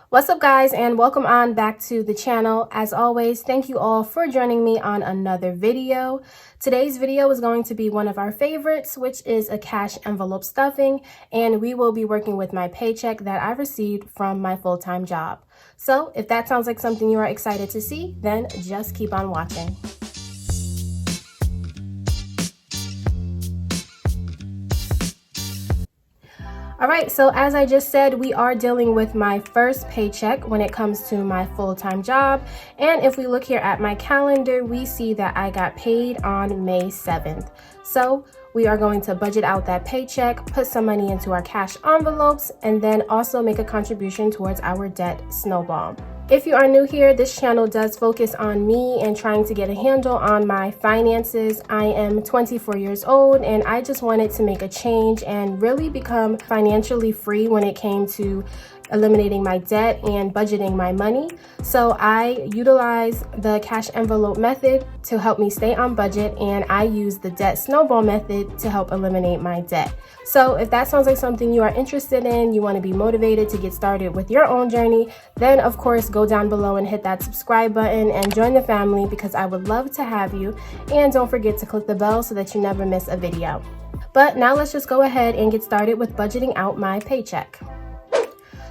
What's up, guys, and welcome on back to the channel. As always, thank you all for joining me on another video. Today's video is going to be one of our favorites, which is a cash envelope stuffing, and we will be working with my paycheck that I received from my full-time job. So if that sounds like something you are excited to see, then just keep on watching. All right, so as I just said, we are dealing with my first paycheck when it comes to my full-time job. And if we look here at my calendar, we see that I got paid on May 7th. So we are going to budget out that paycheck, put some money into our cash envelopes, and then also make a contribution towards our debt snowball. If you are new here, this channel does focus on me and trying to get a handle on my finances. I am 24 years old and I just wanted to make a change and really become financially free when it came to eliminating my debt and budgeting my money. So I utilize the cash envelope method to help me stay on budget, and I use the debt snowball method to help eliminate my debt. So if that sounds like something you are interested in, you want to be motivated to get started with your own journey, then of course go down below and hit that subscribe button and join the family, because I would love to have you. And don't forget to click the bell so that you never miss a video. But now let's just go ahead and get started with budgeting out my paycheck.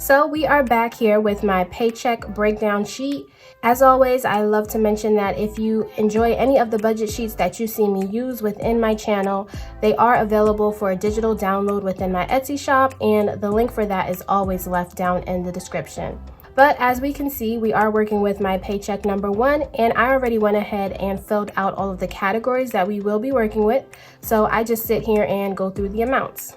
So we are back here with my paycheck breakdown sheet. As always, I love to mention that if you enjoy any of the budget sheets that you see me use within my channel, they are available for a digital download within my Etsy shop, and the link for that is always left down in the description. But as we can see, we are working with my paycheck number 1, and I already went ahead and filled out all of the categories that we will be working with. So I just sit here and go through the amounts.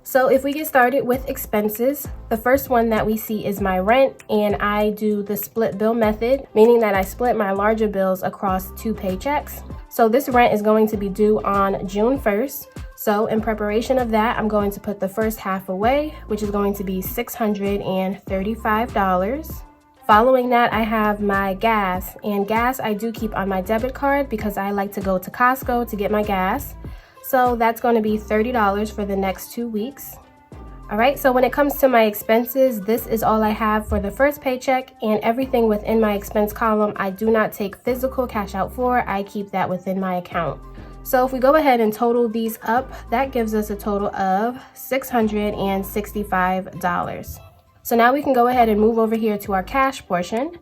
So if we get started with expenses, the first one that we see is my rent, and I do the split bill method, meaning that I split my larger bills across 2 paychecks. So this rent is going to be due on June 1st. So in preparation of that, I'm going to put the first half away, which is going to be $635. Following that, I have my gas, and gas I do keep on my debit card because I like to go to Costco to get my gas. So that's going to be $30 for the next 2 weeks. All right, so when it comes to my expenses, this is all I have for the first paycheck, and everything within my expense column I do not take physical cash out for. I keep that within my account. So if we go ahead and total these up, that gives us a total of $665. So now we can go ahead and move over here to our cash portion.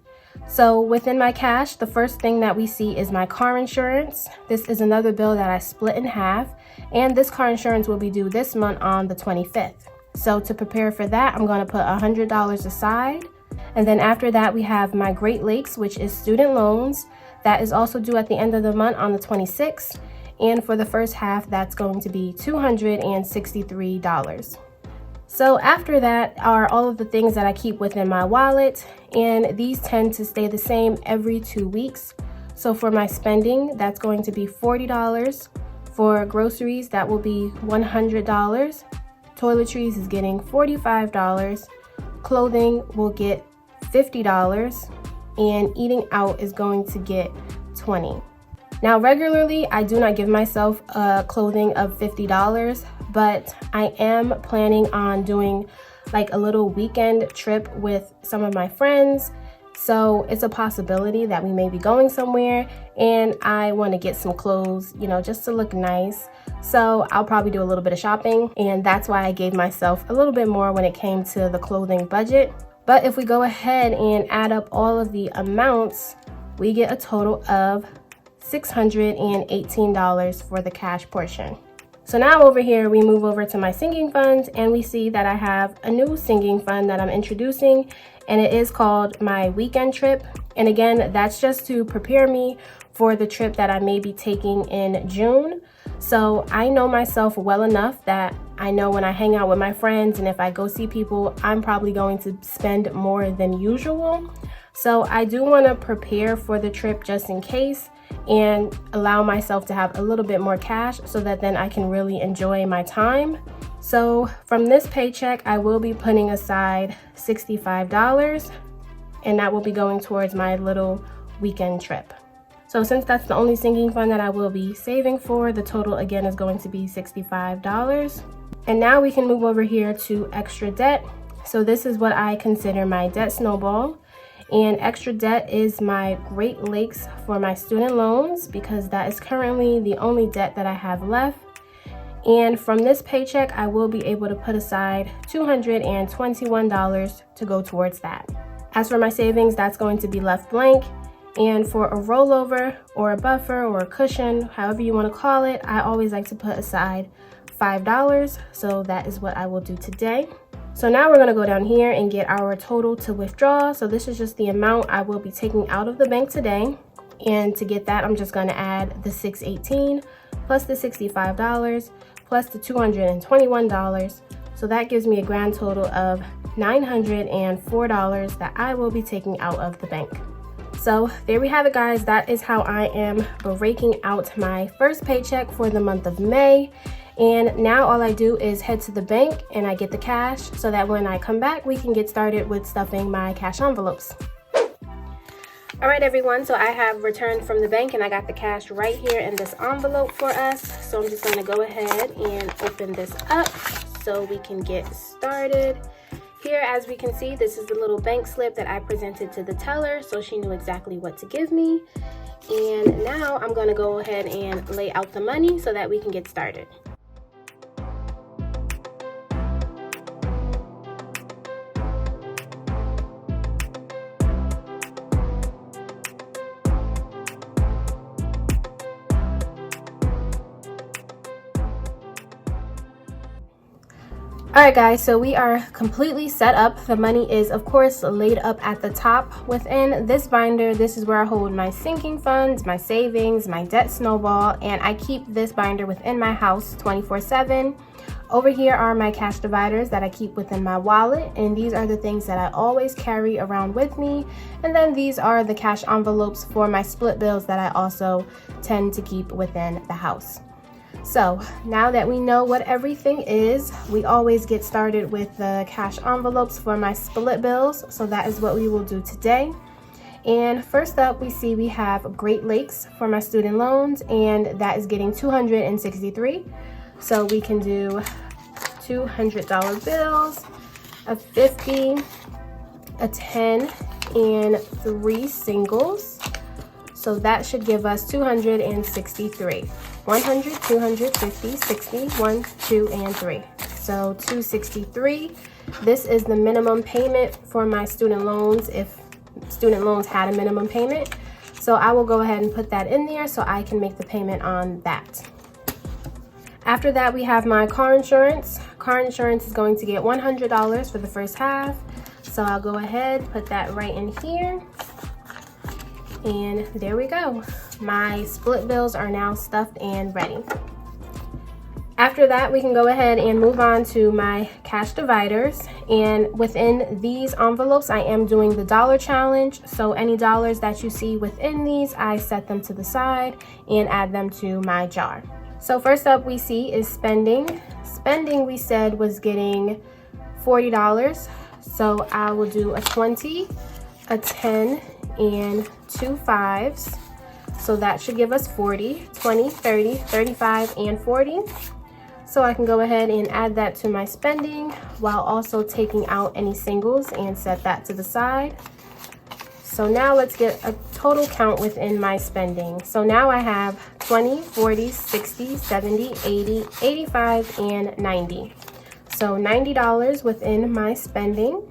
So within my cash, the first thing that we see is my car insurance. This is another bill that I split in half, and this car insurance will be due this month on the 25th. So to prepare for that, I'm going to put $100 aside. And then after that, we have my Great Lakes, which is student loans. That is also due at the end of the month on the 26th. And for the first half, that's going to be $263. So after that are all of the things that I keep within my wallet, and these tend to stay the same every 2 weeks. So for my spending, that's going to be $40. For groceries, that will be $100. Toiletries is getting $45. Clothing will get $50, and eating out is going to get $20. Now regularly, I do not give myself clothing of $50, but I am planning on doing like a little weekend trip with some of my friends. So it's a possibility that we may be going somewhere, and I want to get some clothes, just to look nice. So I'll probably do a little bit of shopping, and that's why I gave myself a little bit more when it came to the clothing budget. But if we go ahead and add up all of the amounts, we get a total of $618 for the cash portion. So now over here, we move over to my sinking funds, and we see that I have a new sinking fund that I'm introducing, and it is called my weekend trip. And again, that's just to prepare me for the trip that I may be taking in June. So I know myself well enough that I know when I hang out with my friends and if I go see people, I'm probably going to spend more than usual. So I do want to prepare for the trip just in case, and allow myself to have a little bit more cash so that then I can really enjoy my time. So from this paycheck, I will be putting aside $65, and that will be going towards my little weekend trip. So since that's the only sinking fund that I will be saving for, the total again is going to be $65. And now we can move over here to extra debt. So this is what I consider my debt snowball. And extra debt is my Great Lakes for my student loans, because that is currently the only debt that I have left. And from this paycheck, I will be able to put aside $221 to go towards that. As for my savings, that's going to be left blank. And for a rollover or a buffer or a cushion, however you want to call it, I always like to put aside $5. So that is what I will do today. So now we're going to go down here and get our total to withdraw. So this is just the amount I will be taking out of the bank today. And to get that, I'm just going to add the $618 plus the $65 plus the $221. So that gives me a grand total of $904 that I will be taking out of the bank. So there we have it, guys. That is how I am breaking out my first paycheck for the month of May. And now all I do is head to the bank and I get the cash so that when I come back, we can get started with stuffing my cash envelopes. All right, everyone, so I have returned from the bank and I got the cash right here in this envelope for us. So I'm just going to go ahead and open this up so we can get started. Here, as we can see, this is the little bank slip that I presented to the teller, so she knew exactly what to give me. And now I'm going to go ahead and lay out the money so that we can get started. Alright guys, so we are completely set up. The money is of course laid up at the top within this binder. This is where I hold my sinking funds, my savings, my debt snowball, and I keep this binder within my house 24/7. Over here are my cash dividers that I keep within my wallet, and these are the things that I always carry around with me. And then these are the cash envelopes for my split bills that I also tend to keep within the house. So now that we know what everything is, we always get started with the cash envelopes for my split bills. So that is what we will do today. And first up, we see we have Great Lakes for my student loans, and that is getting $263. So we can do $200 bills, a 50, a 10, and 3 singles. So that should give us 263. 100, 250, 60, 1, 2, and 3. So 263. This is the minimum payment for my student loans if student loans had a minimum payment. So I will go ahead and put that in there so I can make the payment on that. After that, we have my car insurance. Car insurance is going to get $100 for the first half. So I'll go ahead, put that right in here. And there we go. My split bills are now stuffed and ready. After that, we can go ahead and move on to my cash dividers. And within these envelopes, I am doing the dollar challenge. So any dollars that you see within these, I set them to the side and add them to my jar. So first up we see is spending. Spending, we said, was getting $40. So I will do a 20, a 10, and 2 5s. So that should give us 40, 20, 30, 35, and 40. So I can go ahead and add that to my spending while also taking out any singles and set that to the side. So now let's get a total count within my spending. So now I have 20, 40, 60, 70, 80, 85, and 90. So $90 within my spending.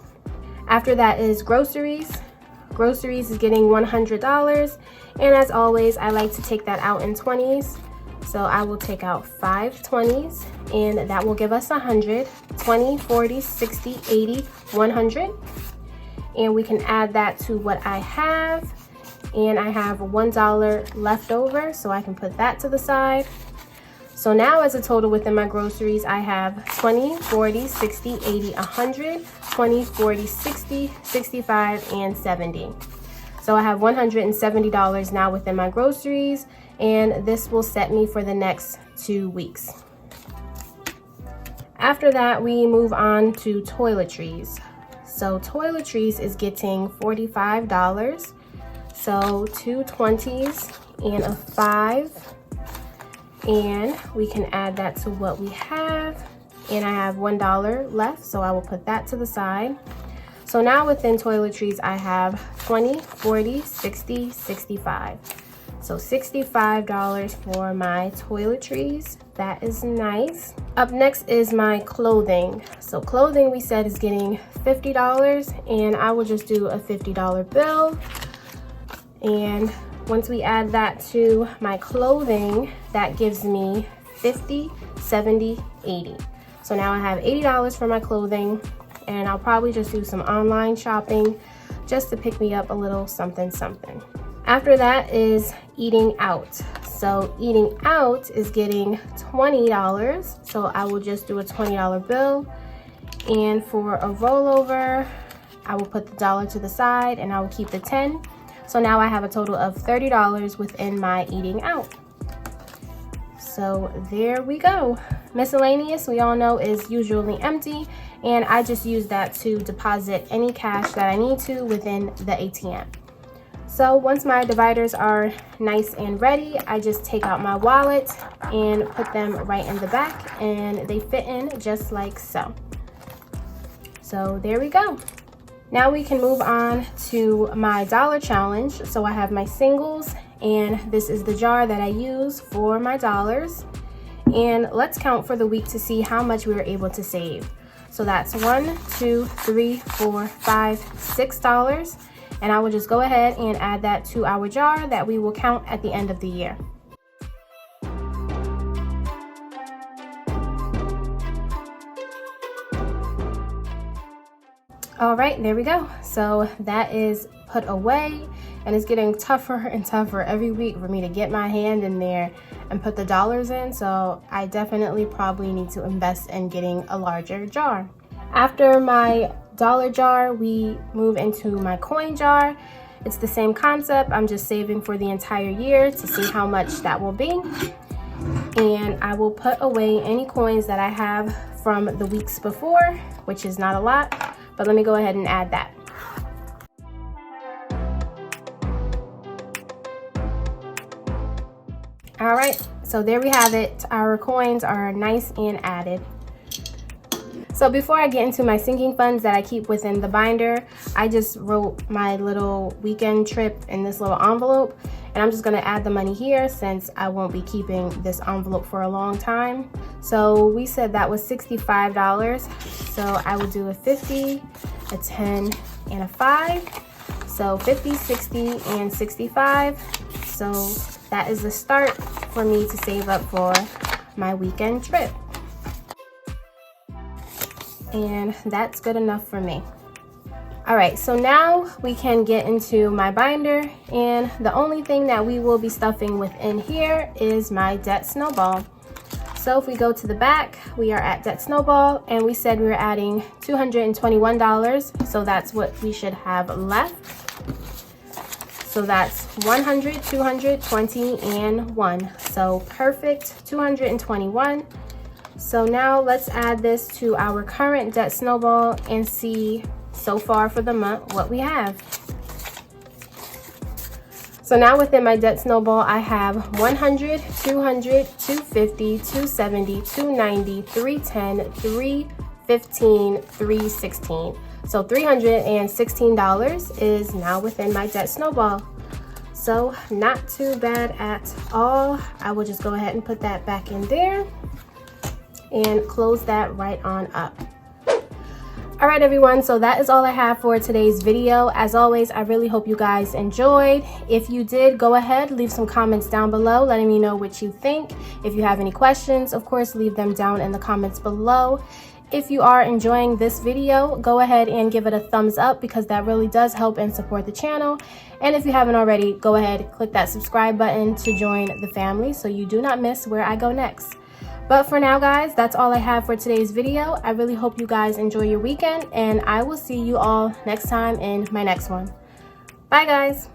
After that is groceries. Groceries is getting $100. And as always, I like to take that out in 20s. So I will take out 5 20s, and that will give us 100, 20, 40, 60, 80, 100. And we can add that to what I have. And I have $1 left over, so I can put that to the side. So now as a total within my groceries, I have 20, 40, 60, 80, 100, 20, 40, 60, 65, and 70. So I have $170 now within my groceries, and this will set me for the next 2 weeks. After that, we move on to toiletries. So toiletries is getting $45. So 2 20s and a 5. And we can add that to what we have. and I have $1 left, so I will put that to the side. So now within toiletries, I have 20, 40, 60, 65. So $65 for my toiletries. That is nice. Up next is my clothing. So clothing, we said, is getting $50, and I will just do a $50 bill. And once we add that to my clothing, that gives me 50, 70, 80. So now I have $80 for my clothing, and I'll probably just do some online shopping just to pick me up a little something something. After that is eating out. So eating out is getting $20. So I will just do a $20 bill. And for a rollover, I will put the dollar to the side and I will keep the 10. So now I have a total of $30 within my eating out. So there we go. Miscellaneous, we all know, is usually empty, and I just use that to deposit any cash that I need to within the ATM. So once my dividers are nice and ready, I just take out my wallet and put them right in the back, and they fit in just like so. So there we go. Now we can move on to my dollar challenge. So I have my singles, and this is the jar that I use for my dollars. And let's count for the week to see how much we were able to save. So that's $1, $2, $3, $4, $5, $6. And I will just go ahead and add that to our jar that we will count at the end of the year. All right, there we go. So that is put away, and it's getting tougher and tougher every week for me to get my hand in there and put the dollars in. So I definitely probably need to invest in getting a larger jar. After my dollar jar, we move into my coin jar. It's the same concept. I'm just saving for the entire year to see how much that will be. And I will put away any coins that I have from the weeks before, which is not a lot, but let me go ahead and add that. All right, so there we have it. Our coins are nice and added. So before I get into my sinking funds that I keep within the binder, I just wrote my little weekend trip in this little envelope, and I'm just gonna add the money here since I won't be keeping this envelope for a long time. So we said that was $65. So I will do a 50, a 10, and a 5. So 50, 60, and 65. So that is the start for me to save up for my weekend trip. And that's good enough for me. All right, so now we can get into my binder, and the only thing that we will be stuffing within here is my debt snowball. So if we go to the back, we are at debt snowball, and we said we were adding $221, so that's what we should have left. So that's 100, 200, 20, and 1. So perfect, 221. So now let's add this to our current debt snowball and see so far for the month what we have. So now within my debt snowball, I have 100, 200, 250, 270, 290, 310, 315, 316. So $316 is now within my debt snowball. So not too bad at all. I will just go ahead and put that back in there and close that right on up. All right, everyone, so that is all I have for today's video. As always, I really hope you guys enjoyed. If you did, go ahead, leave some comments down below letting me know what you think. If you have any questions, of course, leave them down in the comments below. If you are enjoying this video, go ahead and give it a thumbs up because that really does help and support the channel. And if you haven't already, go ahead, click that subscribe button to join the family so you do not miss where I go next. But for now, guys, that's all I have for today's video. I really hope you guys enjoy your weekend, and I will see you all next time in my next one. Bye, guys.